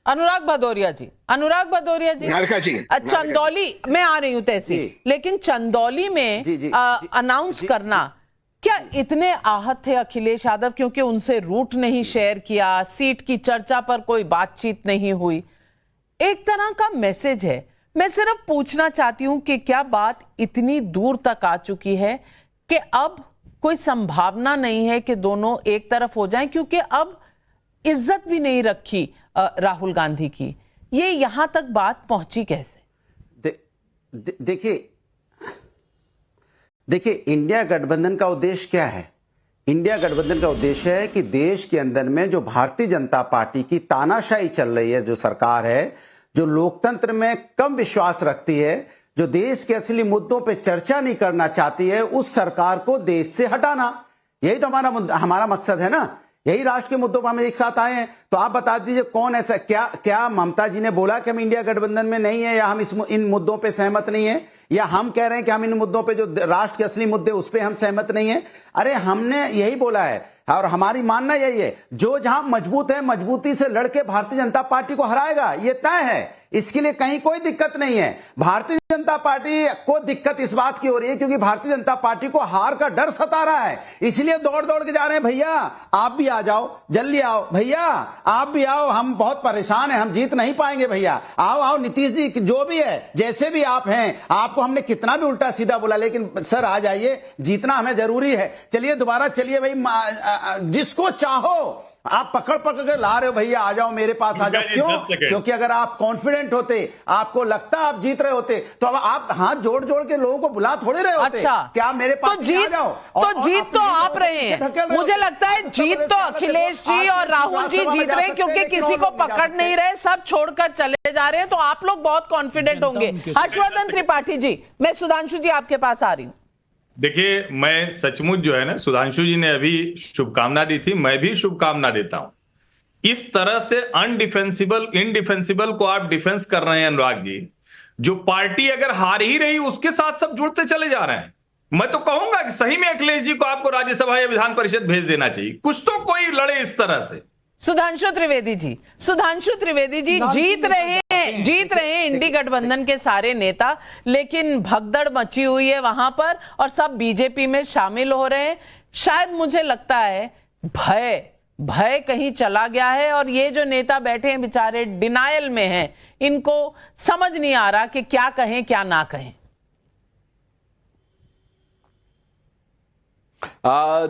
अनुराग भदौरिया जी, चंदौली में आ रही हूं तहसील, लेकिन चंदौली में अनाउंस करना, क्या इतने आहत थे अखिलेश यादव क्योंकि उनसे रूट नहीं शेयर किया, सीट की चर्चा पर कोई बातचीत नहीं हुई? एक तरह का मैसेज है। मैं सिर्फ पूछना चाहती हूं कि क्या बात इतनी दूर तक आ चुकी है कि अब कोई संभावना नहीं है कि दोनों एक तरफ हो जाएं, क्योंकि अब इज्जत भी नहीं रखी राहुल गांधी की? ये यहां तक बात पहुंची कैसे? देखिए, इंडिया गठबंधन का उद्देश्य क्या है? इंडिया गठबंधन का उद्देश्य है कि देश के अंदर में जो भारतीय जनता पार्टी की तानाशाही चल रही है, जो सरकार है, जो लोकतंत्र में कम विश्वास रखती है, जो देश के असली मुद्दों पे चर्चा नहीं करना चाहती है, उस सरकार को देश से हटाना, यही तो हमारा मकसद है ना। यही राष्ट्र के मुद्दों पर हम एक साथ आए हैं। तो आप बता दीजिए कौन ऐसा, क्या ममता जी ने बोला कि हम इंडिया गठबंधन में नहीं है, या हम इन मुद्दों पे सहमत नहीं है, या हम कह रहे हैं कि हम इन मुद्दों पे जो राष्ट्र के असली मुद्दे उस पे हम सहमत नहीं है? अरे हमने यही बोला है और हमारी मानना यही है, जो जहां मजबूत है मजबूती से लड़के भारतीय जनता पार्टी को हराएगा, ये तय है। इसके लिए कहीं कोई दिक्कत नहीं है। भारतीय जनता पार्टी को दिक्कत इस बात की हो रही है क्योंकि भारतीय जनता पार्टी को हार का डर सता रहा है, इसलिए दौड़ दौड़ के जा रहे हैं। भैया आप भी आ जाओ, जल्दी आओ, भैया आप भी आओ, हम बहुत परेशान हैं, हम जीत नहीं पाएंगे, भैया आओ आओ। नीतीश जी जो भी है, जैसे भी आप हैं, आपको हमने कितना भी उल्टा सीधा बोला, लेकिन सर आ जाइए, जीतना हमें जरूरी है। चलिए दोबारा चलिए भाई, जिसको चाहो आप पकड़ पकड़ के ला रहे हो, भैया आ जाओ मेरे पास आ जाओ। क्यों? क्योंकि अगर आप कॉन्फिडेंट होते, आपको लगता आप जीत रहे होते, तो अब आप हाथ जोड़ जोड़ के लोगों को बुला थोड़े रहे होते। अच्छा, क्या मेरे पास तो जीत, आ जाओ। तो जीत तो आप रहे हैं। मुझे लगता है जीत तो अखिलेश जी और राहुल जी जीत रहे हैं क्योंकि किसी को पकड़ नहीं रहे, सब छोड़कर चले जा रहे हैं। तो आप लोग बहुत कॉन्फिडेंट होंगे। हर्षवर्धन त्रिपाठी जी, मैं सुधांशु जी आपके पास आ रही हूँ। देखिए, मैं सचमुच जो है ना, सुधांशु जी ने अभी शुभकामना दी थी, मैं भी शुभकामना देता हूं। इस तरह से इनडिफेंसिबल को आप डिफेंस कर रहे हैं अनुराग जी। जो पार्टी अगर हार ही रही उसके साथ सब जुड़ते चले जा रहे हैं। मैं तो कहूंगा कि सही में अखिलेश जी को आपको राज्यसभा या विधान परिषद भेज देना चाहिए। कुछ तो कोई लड़े इस तरह से। सुधांशु त्रिवेदी जी जीत रहे हैं इंडी गठबंधन के सारे नेता, लेकिन भगदड़ मची हुई है वहां पर और सब बीजेपी में शामिल हो रहे हैं। शायद मुझे लगता है भय कहीं चला गया है और ये जो नेता बैठे हैं बेचारे डिनायल में हैं, इनको समझ नहीं आ रहा कि क्या कहें क्या ना कहें।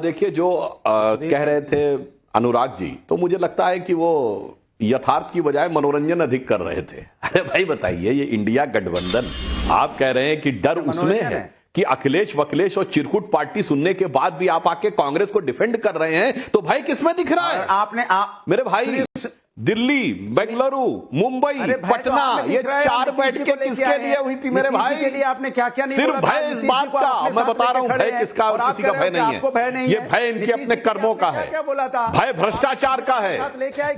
देखिए, जो कह रहे थे अनुराग जी, तो मुझे लगता है कि वो यथार्थ की बजाय मनोरंजन अधिक कर रहे थे। अरे भाई बताइए, ये इंडिया गठबंधन, आप कह रहे हैं कि डर उसमें है कि अखिलेश वखिलेश और चिरकुट पार्टी सुनने के बाद भी आप आके कांग्रेस को डिफेंड कर रहे हैं, तो भाई किसमें दिख रहा है? मेरे भाई, दिल्ली, बेंगलुरु, मुंबई, पटना, ये 4 बैठकें किसके लिए हुई थी मेरे भाई? के लिए आपने क्या क्या नहीं सिर्फ भय इस बात का, मैं बता रहा हूं, भय किसका और किसी का भय नहीं है। ये भय इनके अपने कर्मों का है, भय भ्रष्टाचार का है,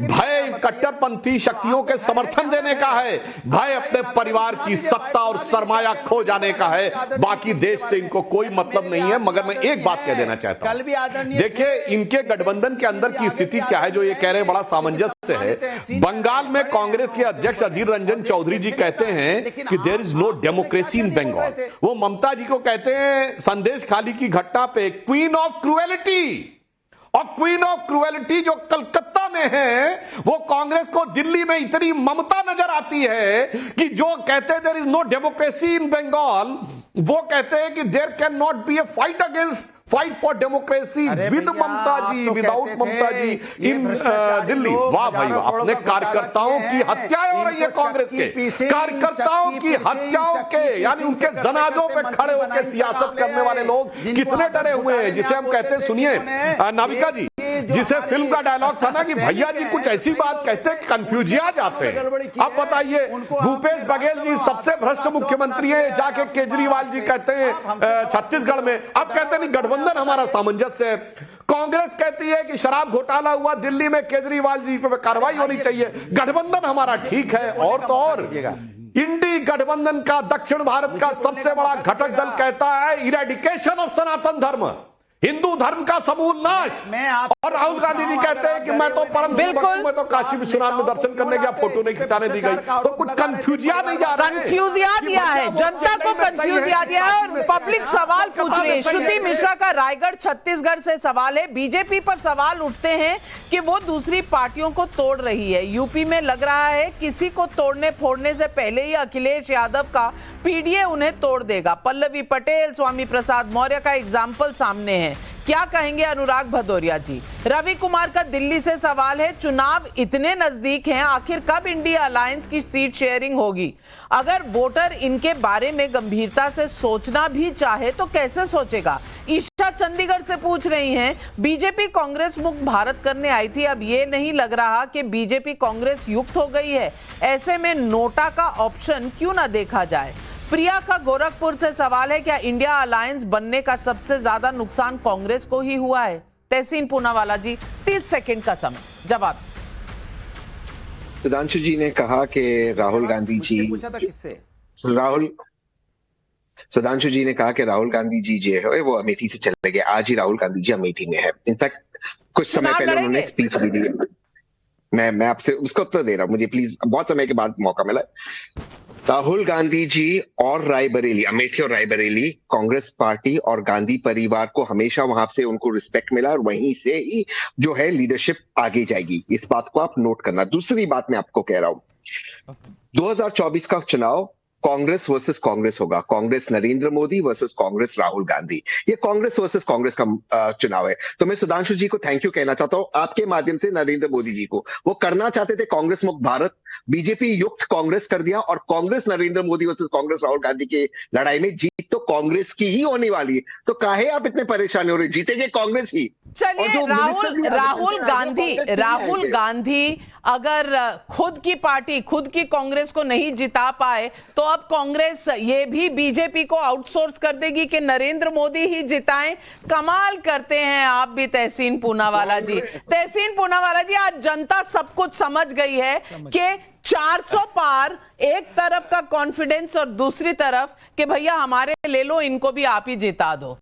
भय कट्टरपंथी शक्तियों के समर्थन देने का है, भय अपने परिवार की सत्ता और सरमाया खो जाने का है। बाकी देश से इनको कोई मतलब नहीं है। मगर मैं एक बात कह देना चाहता हूं, देखिए इनके गठबंधन के अंदर की स्थिति क्या है, जो ये कह रहे हैं बड़ा सामंजस्य है। बंगाल में कांग्रेस के अध्यक्ष अधीर रंजन चौधरी जी कहते हैं कि there is no democracy in Bengal. वो ममता जी को कहते हैं संदेश खाली की घटना पे क्वीन ऑफ क्रूएलिटी, और क्वीन ऑफ क्रूएलिटी जो कलकत्ता में है, वो कांग्रेस को दिल्ली में इतनी ममता नजर आती है कि जो कहते हैं there is no democracy in Bengal, वो कहते हैं कि there can not be a fight for democracy with Mamata ji, without Mamata ji in Delhi. वाह भाई वाह, अपने कार्यकर्ताओं की हत्याएं हो रही है, कांग्रेस के कार्यकर्ताओं की हत्याओं के, यानी उनके जनाजों पे खड़े होकर सियासत करने वाले लोग कितने डरे हुए हैं। जिसे हम कहते हैं, सुनिए नाविका जी, जिसे फिल्म का डायलॉग था ना कि भैया जी कुछ ऐसी बात कहते हैं कंफ्यूजिया जाते हैं। अब बताइए, भूपेश बघेल जी सबसे भ्रष्ट मुख्यमंत्री है, जाके केजरीवाल जी कहते हैं छत्तीसगढ़ में, अब कहते नहीं गठबंधन हमारा सामंजस्य है। कांग्रेस कहती है कि शराब घोटाला हुआ दिल्ली में, केजरीवाल जी पे कार्रवाई होनी चाहिए, गठबंधन हमारा ठीक है। और तो और इंडी गठबंधन का दक्षिण भारत का सबसे बड़ा घटक दल कहता है इरेडिकेशन ऑफ सनातन धर्म, हिंदू धर्म का समूल नाश। और राहुल गांधी जी कहते हैं कि मैं तो परम बिल्कुल मैं तो काशी विश्वनाथ में दर्शन करने गया, फोटो नहीं खिंचाने दी गई। तो कुछ कंफ्यूजिया नहीं जा रहा है, कंफ्यूजिया दिया है, जनता को कंफ्यूजिया दिया है। और पब्लिक सवाल पूछ रही है। श्रुति मिश्रा का रायगढ़ छत्तीसगढ़ से सवाल है। बीजेपी पर सवाल उठते हैं कि वो दूसरी पार्टियों को तोड़ रही है। यूपी में लग रहा है किसी को तोड़ने फोड़ने से पहले ही अखिलेश यादव का पीडीए उन्हें तोड़ देगा। पल्लवी पटेल, स्वामी प्रसाद मौर्य का एग्जाम्पल सामने है। क्या कहेंगे अनुराग भदौरिया जी? रवि कुमार का दिल्ली से सवाल है, चुनाव इतने नजदीक हैं, आखिर कब इंडिया अलायंस की सीट शेयरिंग होगी? अगर वोटर इनके बारे में गंभीरता से सोचना भी चाहे तो कैसे सोचेगा? ईशा चंडीगढ़ से पूछ रही हैं, बीजेपी कांग्रेस मुक्त भारत करने आई थी, अब ये नहीं लग रहा कि बीजेपी कांग्रेस युक्त हो गई है, ऐसे में नोटा का ऑप्शन क्यों ना देखा जाए? प्रिया का गोरखपुर से सवाल है, क्या इंडिया अलायंस बनने का सबसे ज्यादा नुकसान कांग्रेस को ही हुआ है? तहसीन पूनावाला जी, 30 सेकंड का समय, जवाब। सुधांशु जी ने कहा कि राहुल गांधी जी सुधांशु जी ने कहा कि राहुल गांधी जी जो है वो अमेठी से चले गए। आज ही राहुल गांधी जी अमेठी में है। इनफैक्ट कुछ समय पहले उन्होंने स्पीच भी दी। मैं आपसे उसका उत्तर दे रहा हूं, मुझे प्लीज, बहुत समय के बाद मौका मिला। राहुल गांधी जी और रायबरेली, अमेठी और रायबरेली, कांग्रेस पार्टी और गांधी परिवार को हमेशा वहां से उनको रिस्पेक्ट मिला और वहीं से ही जो है लीडरशिप आगे जाएगी। इस बात को आप नोट करना। दूसरी बात मैं आपको कह रहा हूं, 2024 का चुनाव कांग्रेस वर्सेस कांग्रेस होगा। कांग्रेस नरेंद्र मोदी वर्सेस कांग्रेस राहुल गांधी। ये कांग्रेस वर्सेस कांग्रेस का चुनाव है। तो मैं सुधांशु जी को थैंक यू कहना चाहता हूं आपके माध्यम से नरेंद्र मोदी जी को। वो करना चाहते थे कांग्रेस मुक्त भारत, बीजेपी युक्त कांग्रेस कर दिया और कांग्रेस नरेंद्र मोदी वर्सेस कांग्रेस राहुल गांधी की लड़ाई में जीत तो कांग्रेस की ही होने वाली है। तो काहे आप इतने परेशान हो रहे? जीतेंगे कांग्रेस ही। चलिए, राहुल गांधी अगर खुद की पार्टी, खुद की कांग्रेस को नहीं जिता पाए तो अब कांग्रेस ये भी बीजेपी को आउटसोर्स कर देगी कि नरेंद्र मोदी ही जिताएं। कमाल करते हैं आप भी तहसीन पूनावाला जी। तहसीन पूनावाला जी, आज जनता सब कुछ समझ गई है कि 400 पार, एक तरफ का कॉन्फिडेंस और दूसरी तरफ कि भैया हमारे ले लो, इनको भी आप ही जिता दो।